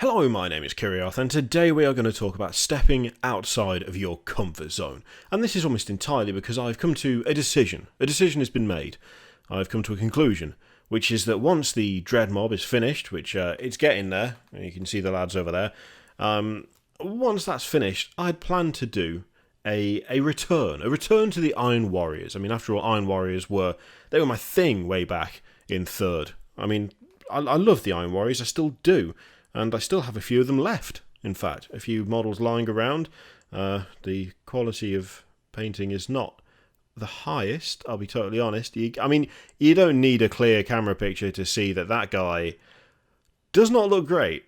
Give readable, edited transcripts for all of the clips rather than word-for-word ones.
Hello, my name is Kiriarth, and today we are going to talk about stepping outside of your comfort zone. And this is almost entirely because I've come to a decision. A decision has been made. I've come to a conclusion, which is that once the Dread Mob is finished, which it's getting there, you can see the lads over there, once that's finished, I'd plan to do a return to the Iron Warriors. I mean, after all, Iron Warriors were my thing way back in 3rd. I mean, I love the Iron Warriors, I still do. And I still have a few of them left, in fact. A few models lying around. The quality of painting is not the highest, I'll be totally honest. You don't need a clear camera picture to see that guy does not look great,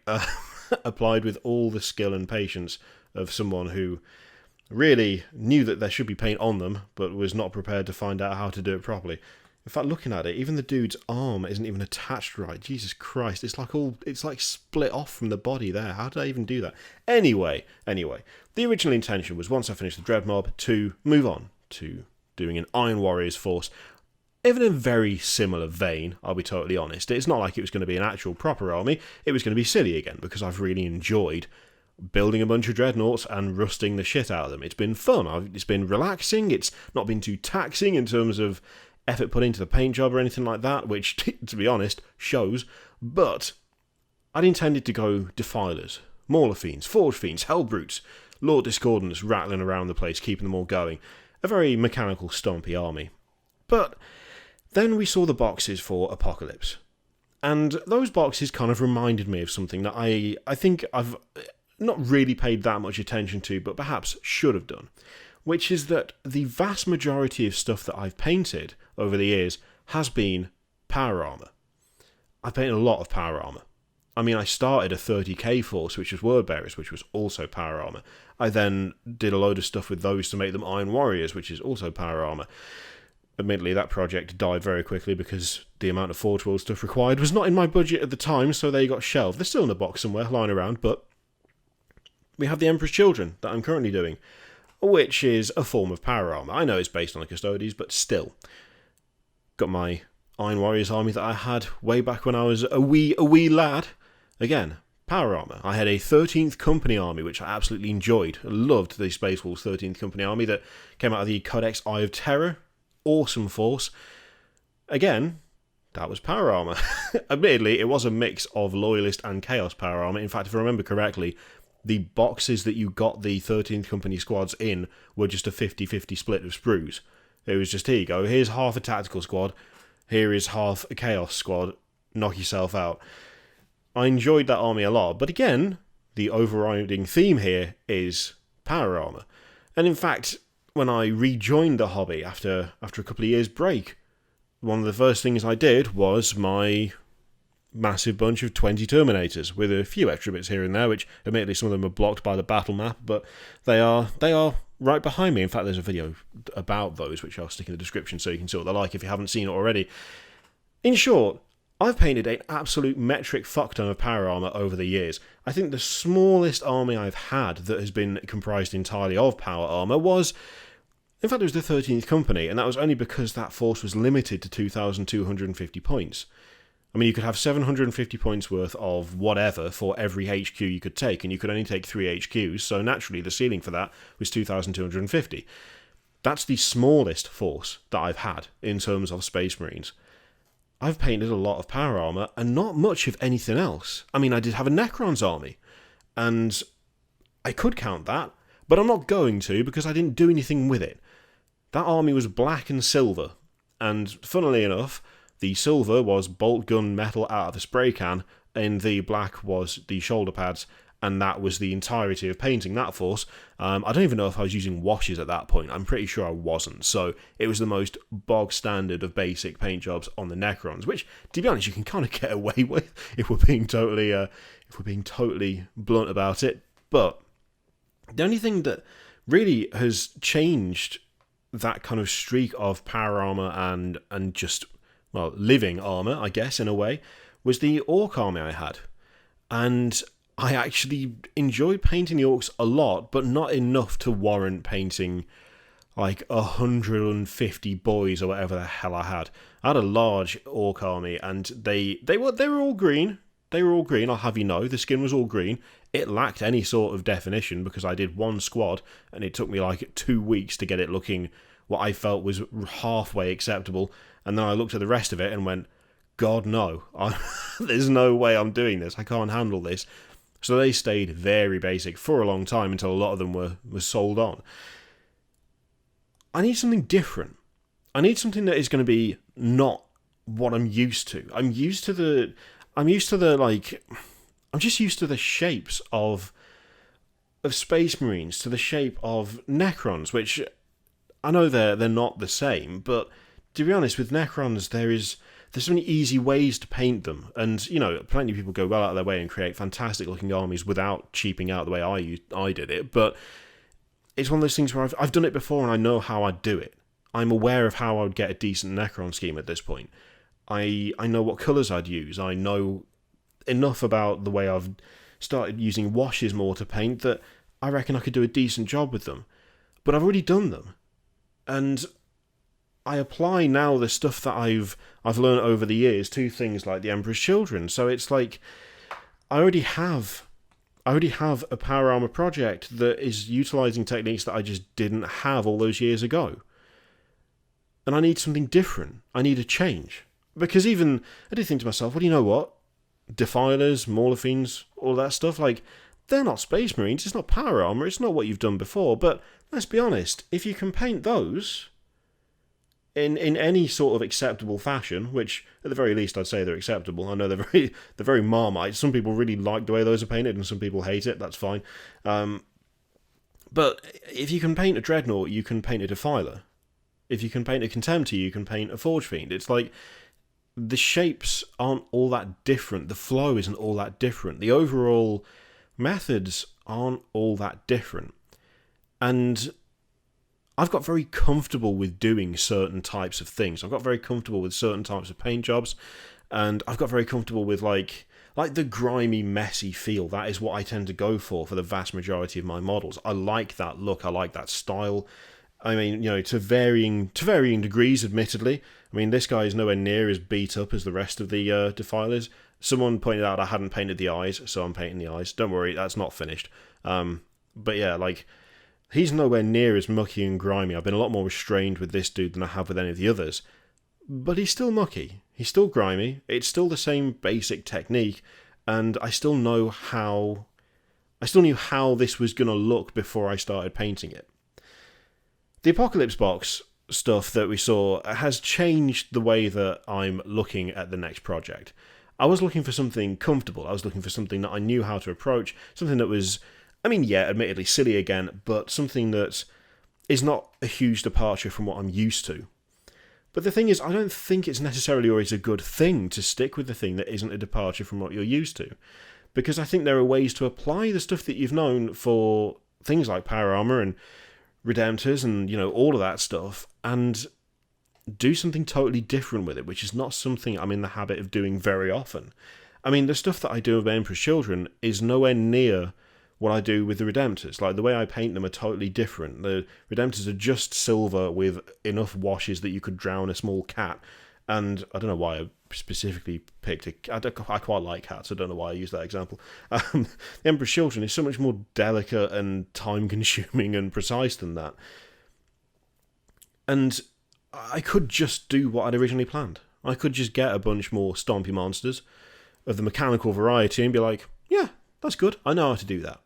applied with all the skill and patience of someone who really knew that there should be paint on them, but was not prepared to find out how to do it properly. In fact, looking at it, even the dude's arm isn't even attached right. Jesus Christ, it's like split off from the body there. How did I even do that? Anyway, the original intention was once I finished the Dread Mob to move on to doing an Iron Warriors force. Even in a very similar vein, I'll be totally honest. It's not like it was going to be an actual proper army. It was going to be silly again because I've really enjoyed building a bunch of dreadnoughts and rusting the shit out of them. It's been fun. It's been relaxing. It's not been too taxing in terms of effort put into the paint job or anything like that, which, to be honest, shows. But I'd intended to go Defilers, Mauler Fiends, Forge Fiends, Hellbrutes, Lord Discordants rattling around the place, keeping them all going. A very mechanical, stompy army. But then we saw the boxes for Apocalypse. And those boxes kind of reminded me of something that I think I've not really paid that much attention to, but perhaps should have done. Which is that the vast majority of stuff that I've painted over the years has been Power Armour. I've painted a lot of Power Armour. I mean, I started a 30k force, which was Wordbearers, which was also Power Armour. I then did a load of stuff with those to make them Iron Warriors, which is also Power Armour. Admittedly, that project died very quickly because the amount of Forge World stuff required was not in my budget at the time, so they got shelved. They're still in a box somewhere, lying around, but we have the Emperor's Children that I'm currently doing, which is a form of Power Armour. I know it's based on the Custodes, but still. Got my Iron Warriors army that I had way back when I was a wee lad. Again, Power Armour. I had a 13th Company army, which I absolutely enjoyed. I loved the Space Wolves 13th Company army that came out of the Codex Eye of Terror. Awesome force. Again, that was Power Armour. Admittedly, it was a mix of Loyalist and Chaos Power Armour. In fact, if I remember correctly, the boxes that you got the 13th Company squads in were just a 50-50 split of sprues. It was just, here you go, here's half a tactical squad, here is half a chaos squad, knock yourself out. I enjoyed that army a lot, but again, the overriding theme here is Power Armour. And in fact, when I rejoined the hobby after a couple of years break, one of the first things I did was my massive bunch of 20 Terminators, with a few extra bits here and there, which admittedly some of them are blocked by the battle map, but they are right behind me. In fact, there's a video about those, which I'll stick in the description so you can see what they're like if you haven't seen it already. In short, I've painted an absolute metric fuckton of Power Armour over the years. I think the smallest army I've had that has been comprised entirely of Power Armour was, in fact, it was the 13th Company, and that was only because that force was limited to 2,250 points. I mean, you could have 750 points worth of whatever for every HQ you could take, and you could only take 3 HQs, so naturally the ceiling for that was 2,250. That's the smallest force that I've had in terms of Space Marines. I've painted a lot of Power Armour, and not much of anything else. I mean, I did have a Necron's army, and I could count that, but I'm not going to because I didn't do anything with it. That army was black and silver, and funnily enough, the silver was bolt gun metal out of the spray can, and the black was the shoulder pads, and that was the entirety of painting that force. I don't even know if I was using washes at that point. I'm pretty sure I wasn't. So it was the most bog standard of basic paint jobs on the Necrons, which, to be honest, you can kind of get away with if we're being totally blunt about it. But the only thing that really has changed that kind of streak of Power Armour and just, well, living armour, I guess, in a way, was the Orc army I had. And I actually enjoyed painting the Orcs a lot, but not enough to warrant painting like 150 boys or whatever the hell I had. I had a large Orc army, and they were all green. They were all green, I'll have you know. The skin was all green. It lacked any sort of definition because I did one squad and it took me like 2 weeks to get it looking what I felt was halfway acceptable. And then I looked at the rest of it and went, God, no. There's no way I'm doing this. I can't handle this. So they stayed very basic for a long time until a lot of them were sold on. I need something different. I need something that is going to be not what I'm used to. I'm just used to the shapes of Space Marines, to the shape of Necrons, which I know they're not the same, but to be honest, with Necrons there's so many easy ways to paint them, and plenty of people go well out of their way and create fantastic looking armies without cheaping out the way I did it. But it's one of those things where I've done it before and I know how I'd do it. I'm aware of how I would get a decent Necron scheme at this point. I know what colours I'd use. I know enough about the way I've started using washes more to paint that I reckon I could do a decent job with them. But I've already done them. And I apply now the stuff that I've learned over the years to things like the Emperor's Children. So it's like I already have a Power Armour project that is utilising techniques that I just didn't have all those years ago. And I need something different. I need a change. Because even, I did think to myself, well, you know what? Defilers, Mauler Fiends, all that stuff, like, they're not Space Marines, it's not Power Armour, it's not what you've done before. But let's be honest, if you can paint those in any sort of acceptable fashion, which at the very least I'd say they're acceptable. I know they're very Marmite. Some people really like the way those are painted and some people hate it, that's fine. But if you can paint a Dreadnought, you can paint a Defiler. If you can paint a Contemptor, you can paint a Forge Fiend. It's like, the shapes aren't all that different. The flow isn't all that different. The overall methods aren't all that different. And I've got very comfortable with doing certain types of things. I've got very comfortable with certain types of paint jobs. And I've got very comfortable with like the grimy, messy feel. That is what I tend to go for the vast majority of my models. I like that look. I like that style. I mean, to varying degrees, admittedly. I mean, this guy is nowhere near as beat up as the rest of the Defilers. Someone pointed out I hadn't painted the eyes, so I'm painting the eyes. Don't worry, that's not finished. But yeah, like, he's nowhere near as mucky and grimy. I've been a lot more restrained with this dude than I have with any of the others. But he's still mucky. He's still grimy. It's still the same basic technique, and I still knew how this was going to look before I started painting it. The Apocalypse box stuff that we saw has changed the way that I'm looking at the next project. I was looking for something comfortable. I was looking for something that I knew how to approach, something that was, admittedly silly again, but something that is not a huge departure from what I'm used to. But the thing is, I don't think it's necessarily always a good thing to stick with the thing that isn't a departure from what you're used to. Because I think there are ways to apply the stuff that you've known for things like Power Armour and Redemptors and, all of that stuff, and do something totally different with it, which is not something I'm in the habit of doing very often. I mean, the stuff that I do with Emperor's Children is nowhere near what I do with the Redemptors. Like, the way I paint them are totally different. The Redemptors are just silver with enough washes that you could drown a small cat. And I don't know why I specifically picked I quite like cats. I don't know why I use that example. The Emperor's Children is so much more delicate and time-consuming and precise than that. And I could just do what I'd originally planned. I could just get a bunch more stompy monsters of the mechanical variety and be like, yeah, that's good. I know how to do that.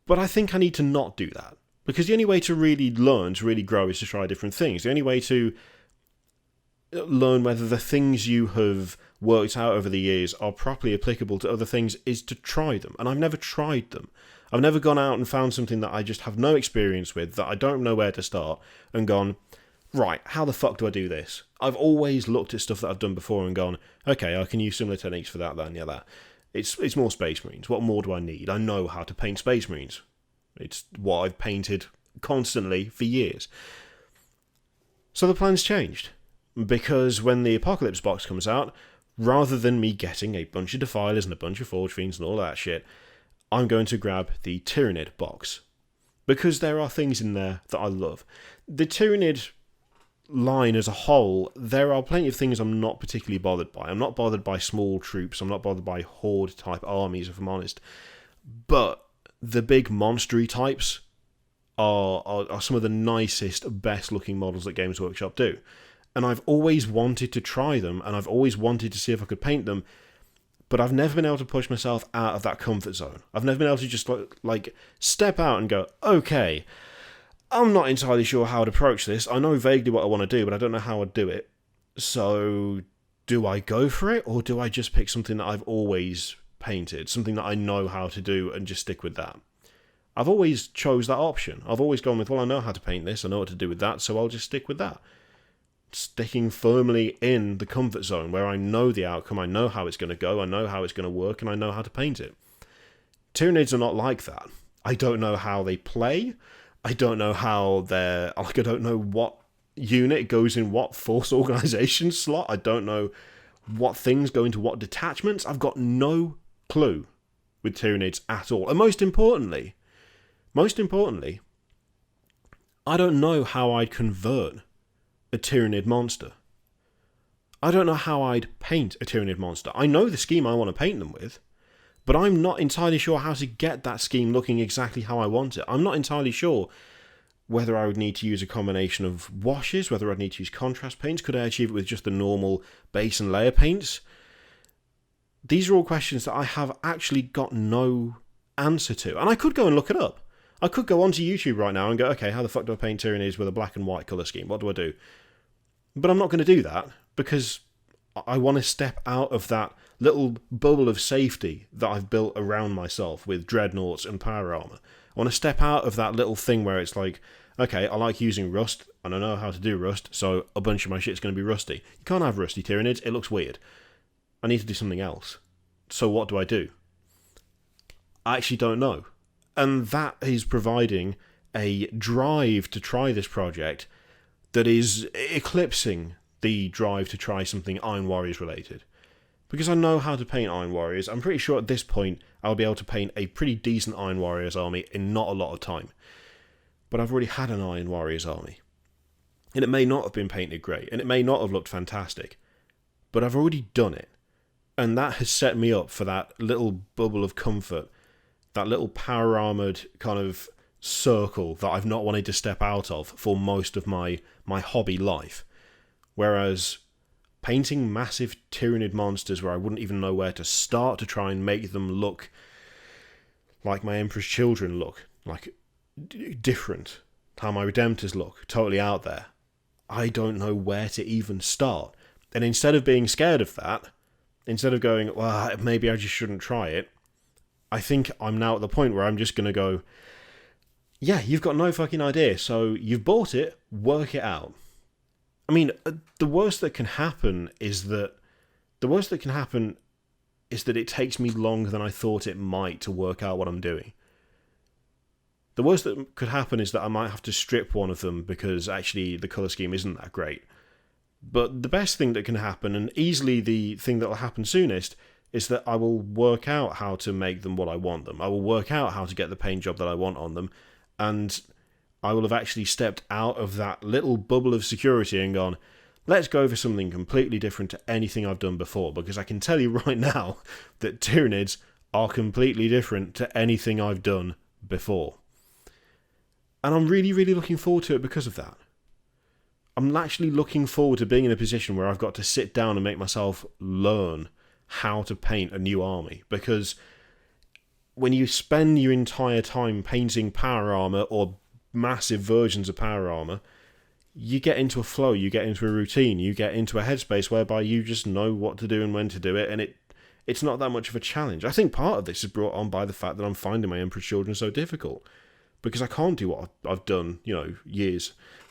But I think I need to not do that. Because the only way to really learn, to really grow, is to try different things. The only way to learn whether the things you have worked out over the years are properly applicable to other things is to try them. And I've never tried them. I've never gone out and found something that I just have no experience with, that I don't know where to start, and gone, right, how the fuck do I do this? I've always looked at stuff that I've done before and gone, okay, I can use similar techniques for that, and yeah, that. It's more Space Marines. What more do I need? I know how to paint Space Marines. It's what I've painted constantly for years. So the plan's changed. Because when the Apocalypse box comes out, rather than me getting a bunch of Defilers and a bunch of Forge Fiends and all that shit, I'm going to grab the Tyranid box. Because there are things in there that I love. The Tyranid line as a whole, there are plenty of things I'm not particularly bothered by. I'm not bothered by small troops. I'm not bothered by horde-type armies, if I'm honest. But the big monstery types are some of the nicest, best-looking models that Games Workshop do. And I've always wanted to try them, and I've always wanted to see if I could paint them, but I've never been able to push myself out of that comfort zone. I've never been able to just like step out and go, okay, I'm not entirely sure how to approach this. I know vaguely what I want to do, but I don't know how I'd do it. So do I go for it, or do I just pick something that I've always painted, something that I know how to do, and just stick with that? I've always chose that option. I've always gone with, well, I know how to paint this, I know what to do with that, so I'll just stick with that. Sticking firmly in the comfort zone where I know the outcome, I know how it's going to go, I know how it's going to work, and I know how to paint it. Tyranids are not like that. I don't know how they play. I don't know how they're... I don't know what unit goes in what force organization slot. I don't know what things go into what detachments. I've got no clue with Tyranids at all. And most importantly, I don't know how I'd convert a Tyranid monster. I don't know how I'd paint a Tyranid monster. I know the scheme I want to paint them with, but I'm not entirely sure how to get that scheme looking exactly how I want it. I'm not entirely sure whether I would need to use a combination of washes, whether I'd need to use contrast paints. Could I achieve it with just the normal base and layer paints? These are all questions that I have actually got no answer to. And I could go and look it up. I could go onto YouTube right now and go, okay, how the fuck do I paint Tyranids with a black and white colour scheme? What do I do? But I'm not going to do that because I want to step out of that little bubble of safety that I've built around myself with dreadnoughts and power armor. I want to step out of that little thing where it's like, okay, I like using rust and I know how to do rust, so a bunch of my shit's going to be rusty. You can't have rusty Tyranids, it looks weird. I need to do something else. So what do? I actually don't know. And that is providing a drive to try this project that is eclipsing the drive to try something Iron Warriors related. Because I know how to paint Iron Warriors, I'm pretty sure at this point I'll be able to paint a pretty decent Iron Warriors army in not a lot of time. But I've already had an Iron Warriors army. And it may not have been painted great, and it may not have looked fantastic. But I've already done it. And that has set me up for that little bubble of comfort, that little power armoured kind of circle that I've not wanted to step out of for most of my hobby life. Whereas painting massive Tyranid monsters where I wouldn't even know where to start to try and make them look like my Emperor's Children look, like different, how my Redemptors look, totally out there. I don't know where to even start. And instead of being scared of that, instead of going, well, maybe I just shouldn't try it, I think I'm now at the point where I'm just going to go, yeah, you've got no fucking idea, so you've bought it, work it out. I mean, the worst that can happen is that it takes me longer than I thought it might to work out what I'm doing. The worst that could happen is that I might have to strip one of them because actually the colour scheme isn't that great. But the best thing that can happen, and easily the thing that will happen soonest, is that I will work out how to make them what I want them. I will work out how to get the paint job that I want on them, and I will have actually stepped out of that little bubble of security and gone, let's go for something completely different to anything I've done before, because I can tell you right now that Tyranids are completely different to anything I've done before. And I'm really, really looking forward to it because of that. I'm actually looking forward to being in a position where I've got to sit down and make myself learn how to paint a new army, because when you spend your entire time painting power armor or massive versions of power armor, you get into a flow, you get into a routine, you get into a headspace whereby you just know what to do and when to do it, and it's not that much of a challenge. I think part of this is brought on by the fact that I'm finding my Emperor's Children so difficult, because I can't do what I've done,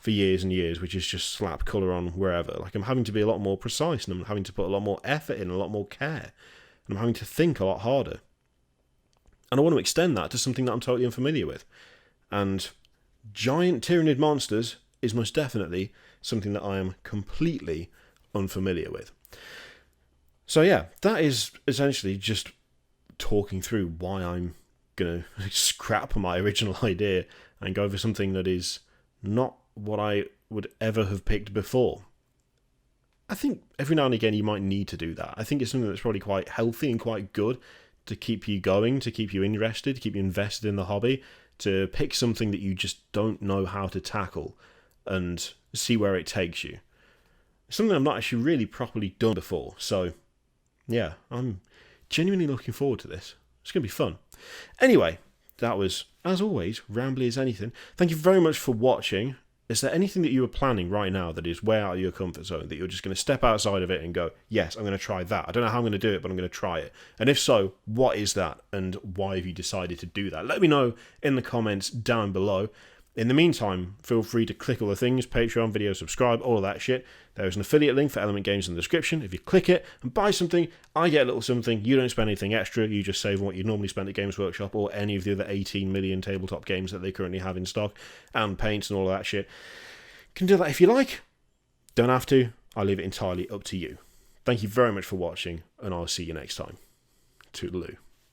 for years and years, which is just slap colour on wherever. Like, I'm having to be a lot more precise, and I'm having to put a lot more effort in, a lot more care, and I'm having to think a lot harder. And I want to extend that to something that I'm totally unfamiliar with. And giant Tyranid monsters is most definitely something that I am completely unfamiliar with. So yeah, that is essentially just talking through why I'm going to scrap my original idea and go for something that is not what I would ever have picked before. I think every now and again you might need to do that. I think it's something that's probably quite healthy and quite good to keep you going, to keep you interested, to keep you invested in the hobby, to pick something that you just don't know how to tackle and see where it takes you. Something I've not actually really properly done before. So, yeah, I'm genuinely looking forward to this. It's going to be fun. Anyway, that was, as always, rambly as anything. Thank you very much for watching. Is there anything that you are planning right now that is way out of your comfort zone, that you're just going to step outside of it and go, yes, I'm going to try that. I don't know how I'm going to do it, but I'm going to try it. And if so, what is that? And why have you decided to do that? Let me know in the comments down below. In the meantime, feel free to click all the things, Patreon, video, subscribe, all of that shit. There is an affiliate link for Element Games in the description. If you click it and buy something, I get a little something. You don't spend anything extra. You just save what you normally spend at Games Workshop or any of the other 18 million tabletop games that they currently have in stock, and paints and all of that shit. You can do that if you like. Don't have to. I leave it entirely up to you. Thank you very much for watching, and I'll see you next time. Toodaloo.